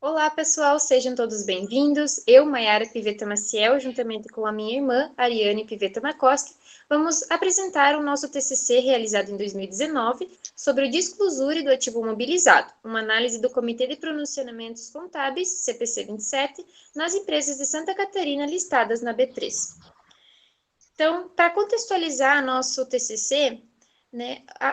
Olá, pessoal, sejam todos bem-vindos. Eu, Maiara Pivetta Maciel, juntamente com a minha irmã, Ariane Pivetta Makoski, vamos apresentar o nosso TCC realizado em 2019 sobre o disclosure do ativo mobilizado, uma análise do Comitê de Pronunciamentos Contábeis, CPC 27, nas empresas de Santa Catarina listadas na B3. Então, para contextualizar nosso TCC,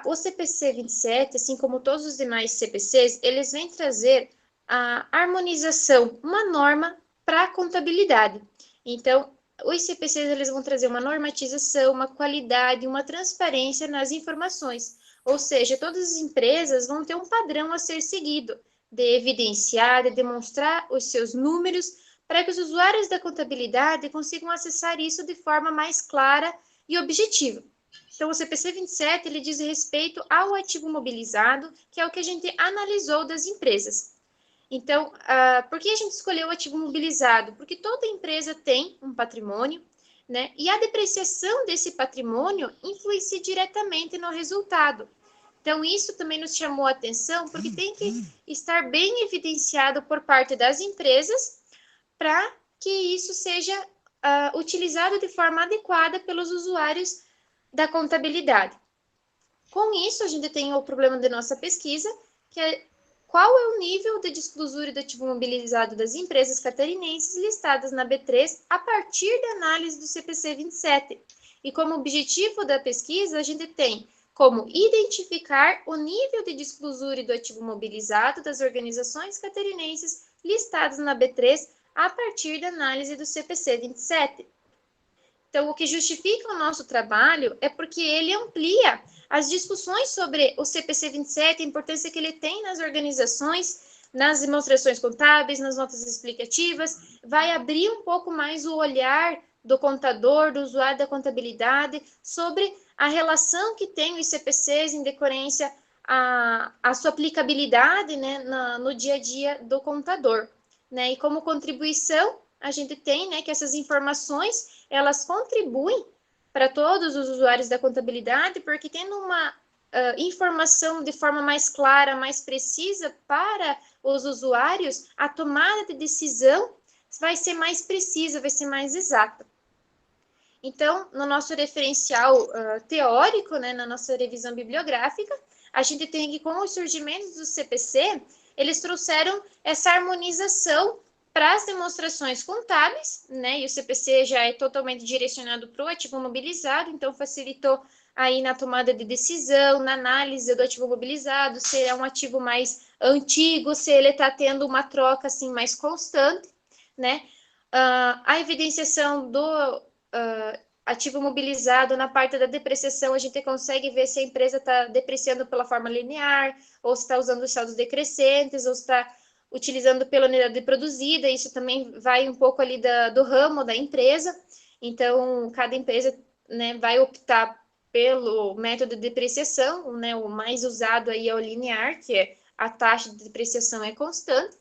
o CPC 27, assim como todos os demais CPCs, eles vêm trazer a harmonização, uma norma para a contabilidade. Então, os CPCs eles vão trazer uma normatização, uma qualidade, uma transparência nas informações. Ou seja, todas as empresas vão ter um padrão a ser seguido, de evidenciar, de demonstrar os seus números, para que os usuários da contabilidade consigam acessar isso de forma mais clara e objetiva. Então, o CPC 27 ele diz respeito ao ativo mobilizado, que é o que a gente analisou das empresas. Então, por que a gente escolheu o ativo mobilizado? Porque toda empresa tem um patrimônio, né? E a depreciação desse patrimônio influencia diretamente no resultado. Então, isso também nos chamou a atenção, porque tem que estar bem evidenciado por parte das empresas para que isso seja utilizado de forma adequada pelos usuários da contabilidade. Com isso, a gente tem o problema da nossa pesquisa, que é qual é o nível de disclosure do ativo mobilizado das empresas catarinenses listadas na B3 a partir da análise do CPC 27. E como objetivo da pesquisa, a gente tem como identificar o nível de disclosure do ativo mobilizado das organizações catarinenses listadas na B3 a partir da análise do CPC 27. Então, o que justifica o nosso trabalho é porque ele amplia as discussões sobre o CPC 27, a importância que ele tem nas organizações, nas demonstrações contábeis, nas notas explicativas, vai abrir um pouco mais o olhar do contador, do usuário da contabilidade, sobre a relação que tem os CPCs em decorrência a sua aplicabilidade, né, no dia a dia do contador. Né? E como contribuição, a gente tem, né, que essas informações, elas contribuem para todos os usuários da contabilidade, porque tendo uma informação de forma mais clara, mais precisa para os usuários, a tomada de decisão vai ser mais precisa, vai ser mais exata. Então, no nosso referencial teórico, né, na nossa revisão bibliográfica, a gente tem que, com os surgimentos do CPC, eles trouxeram essa harmonização para as demonstrações contábeis, né? E o CPC já é totalmente direcionado para o ativo mobilizado, então facilitou aí na tomada de decisão, na análise do ativo mobilizado, se é um ativo mais antigo, se ele está tendo uma troca assim mais constante, né? A evidenciação do ativo mobilizado na parte da depreciação, a gente consegue ver se a empresa está depreciando pela forma linear, ou se está usando os saldos decrescentes, ou se está utilizando pela unidade produzida, isso também vai um pouco ali do ramo da empresa, então cada empresa, né, vai optar pelo método de depreciação, né, o mais usado aí é o linear, que é a taxa de depreciação é constante,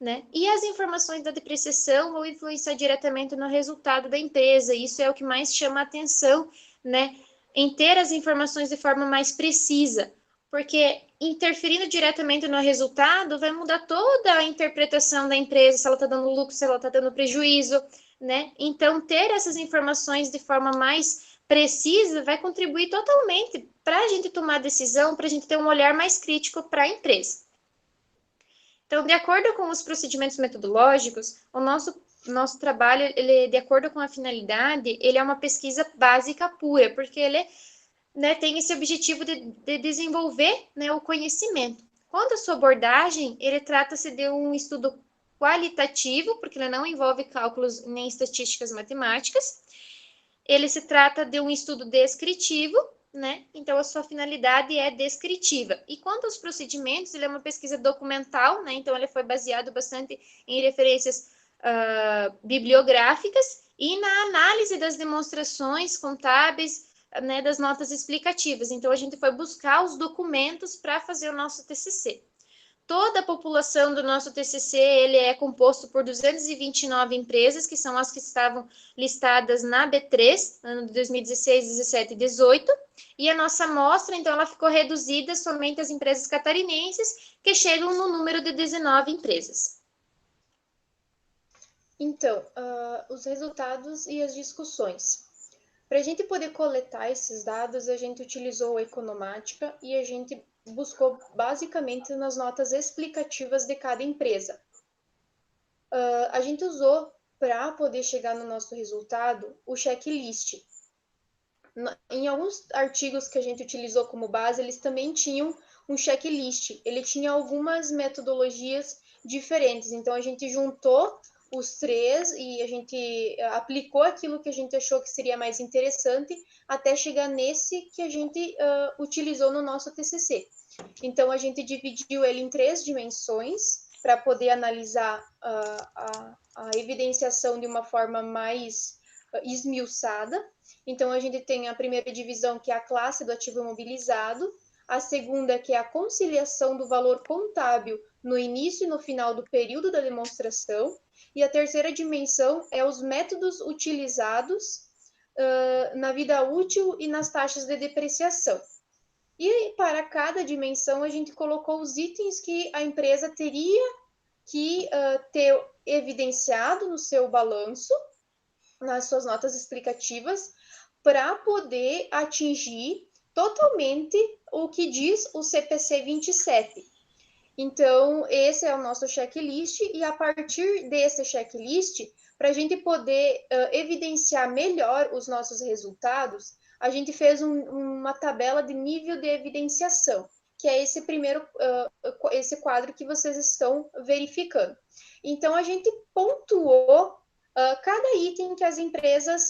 né? E as informações da depreciação vão influenciar diretamente no resultado da empresa, isso é o que mais chama a atenção, né, em ter as informações de forma mais precisa, porque interferindo diretamente no resultado, vai mudar toda a interpretação da empresa, se ela está dando lucro, se ela está dando prejuízo, né? Então, ter essas informações de forma mais precisa vai contribuir totalmente para a gente tomar decisão, para a gente ter um olhar mais crítico para a empresa. Então, de acordo com os procedimentos metodológicos, o nosso trabalho, ele, de acordo com a finalidade, ele é uma pesquisa básica pura, porque ele né, tem esse objetivo de desenvolver né, o conhecimento. Quanto à sua abordagem, ele trata-se de um estudo qualitativo, porque ele não envolve cálculos nem estatísticas matemáticas. Ele se trata de um estudo descritivo, né? Então, a sua finalidade é descritiva. E quanto aos procedimentos, ele é uma pesquisa documental, né? Então, ele foi baseado bastante em referências bibliográficas e na análise das demonstrações contábeis, né, das notas explicativas. Então, a gente foi buscar os documentos para fazer o nosso TCC. Toda a população do nosso TCC ele é composto por 229 empresas, que são as que estavam listadas na B3, ano de 2016, 17 e 18, e a nossa amostra, então, ela ficou reduzida somente às empresas catarinenses, que chegam no número de 19 empresas. Então, os resultados e as discussões. Para a gente poder coletar esses dados, a gente utilizou a economática e a gente buscou basicamente nas notas explicativas de cada empresa. A gente usou para poder chegar no nosso resultado o checklist. Em alguns artigos que a gente utilizou como base, eles também tinham um checklist. Ele tinha algumas metodologias diferentes. Então, a gente juntou os três e a gente aplicou aquilo que a gente achou que seria mais interessante até chegar nesse que a gente utilizou no nosso TCC. Então, a gente dividiu ele em 3 dimensões para poder analisar a evidenciação de uma forma mais esmiuçada. Então, a gente tem a primeira divisão, que é a classe do ativo imobilizado, a segunda, que é a conciliação do valor contábil no início e no final do período da demonstração, e a terceira dimensão é os métodos utilizados na vida útil e nas taxas de depreciação. E para cada dimensão, a gente colocou os itens que a empresa teria que ter evidenciado no seu balanço, nas suas notas explicativas, para poder atingir totalmente o que diz o CPC 27. Então, esse é o nosso checklist, e a partir desse checklist, para a gente poder evidenciar melhor os nossos resultados, a gente fez uma tabela de nível de evidenciação, que é esse primeiro, esse quadro que vocês estão verificando. Então, a gente pontuou cada item que as empresas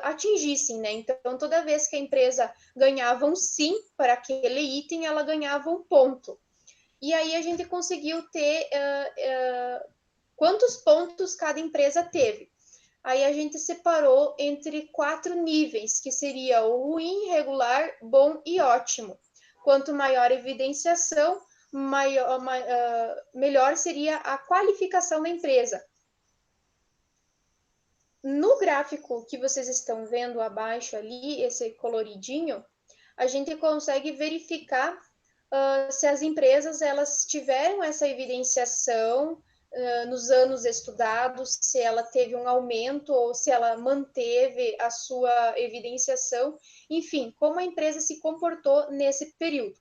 atingissem, né? Então, toda vez que a empresa ganhava um sim para aquele item, ela ganhava um ponto. E aí a gente conseguiu ter quantos pontos cada empresa teve. Aí a gente separou entre 4 níveis, que seria o ruim, regular, bom e ótimo. Quanto maior a evidenciação, melhor seria a qualificação da empresa. No gráfico que vocês estão vendo abaixo ali, esse coloridinho, a gente consegue verificar se as empresas elas tiveram essa evidenciação nos anos estudados, se ela teve um aumento ou se ela manteve a sua evidenciação, enfim, como a empresa se comportou nesse período.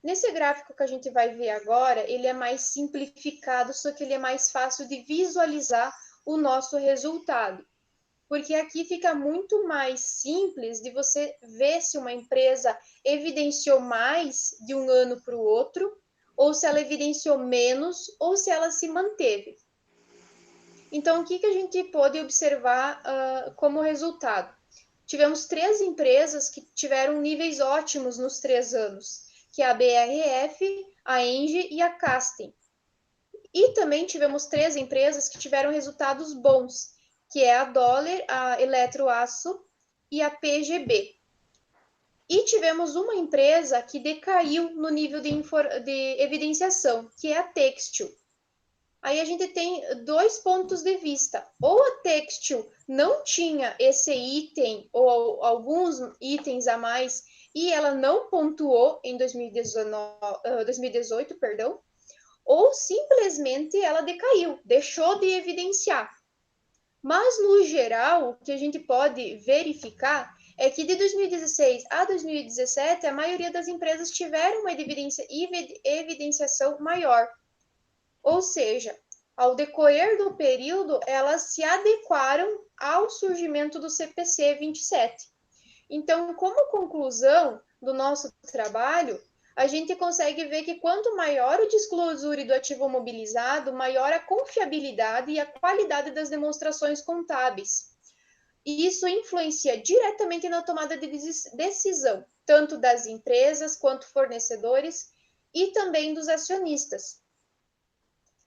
Nesse gráfico que a gente vai ver agora, ele é mais simplificado, só que ele é mais fácil de visualizar o nosso resultado. Porque aqui fica muito mais simples de você ver se uma empresa evidenciou mais de um ano para o outro, ou se ela evidenciou menos, ou se ela se manteve. Então, o que a gente pôde observar como resultado? Tivemos 3 empresas que tiveram níveis ótimos nos 3 anos, que é a BRF, a Engie e a Castem. E também tivemos 3 empresas que tiveram resultados bons, que é a Dollar, a Eletroaço e a PGB. E tivemos uma empresa que decaiu no nível de evidenciação, que é a Textil. Aí a gente tem 2 pontos de vista. Ou a Textil não tinha esse item, ou alguns itens a mais, e ela não pontuou em 2018, perdão, ou simplesmente ela decaiu, deixou de evidenciar. Mas, no geral, o que a gente pode verificar é que de 2016 a 2017, a maioria das empresas tiveram uma evidenciação maior. Ou seja, ao decorrer do período, elas se adequaram ao surgimento do CPC 27. Então, como conclusão do nosso trabalho, a gente consegue ver que quanto maior o disclosure do ativo mobilizado, maior a confiabilidade e a qualidade das demonstrações contábeis. E isso influencia diretamente na tomada de decisão, tanto das empresas quanto fornecedores e também dos acionistas.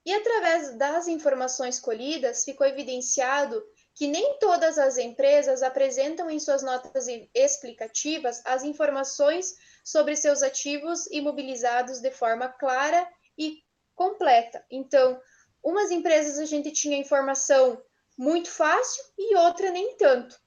E através das informações colhidas, ficou evidenciado que nem todas as empresas apresentam em suas notas explicativas as informações sobre seus ativos imobilizados de forma clara e completa. Então, umas empresas a gente tinha informação muito fácil e outra nem tanto.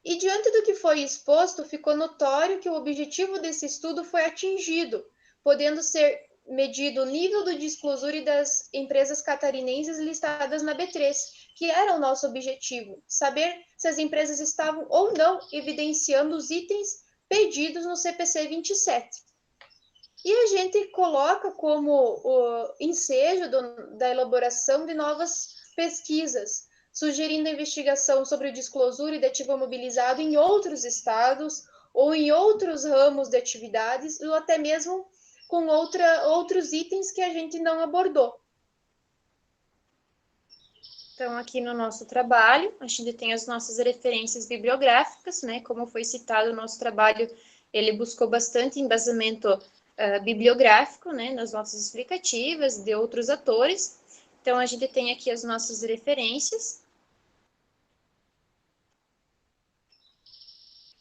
E diante do que foi exposto, ficou notório que o objetivo desse estudo foi atingido, podendo ser medido o nível do disclosure das empresas catarinenses listadas na B3, que era o nosso objetivo, saber se as empresas estavam ou não evidenciando os itens pedidos no CPC 27. E a gente coloca como o ensejo da elaboração de novas pesquisas, sugerindo a investigação sobre o disclosure de ativo mobilizado em outros estados ou em outros ramos de atividades, ou até mesmo com outros itens que a gente não abordou. Então, aqui no nosso trabalho, a gente tem as nossas referências bibliográficas, né? Como foi citado, o nosso trabalho, ele buscou bastante embasamento bibliográfico, né? Nas nossas explicativas de outros autores. Então, a gente tem aqui as nossas referências.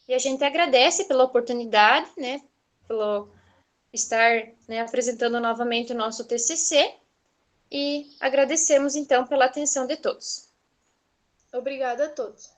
E a gente agradece pela oportunidade, né? Pelo estar, né, apresentando novamente o nosso TCC. E agradecemos, então, pela atenção de todos. Obrigada a todos.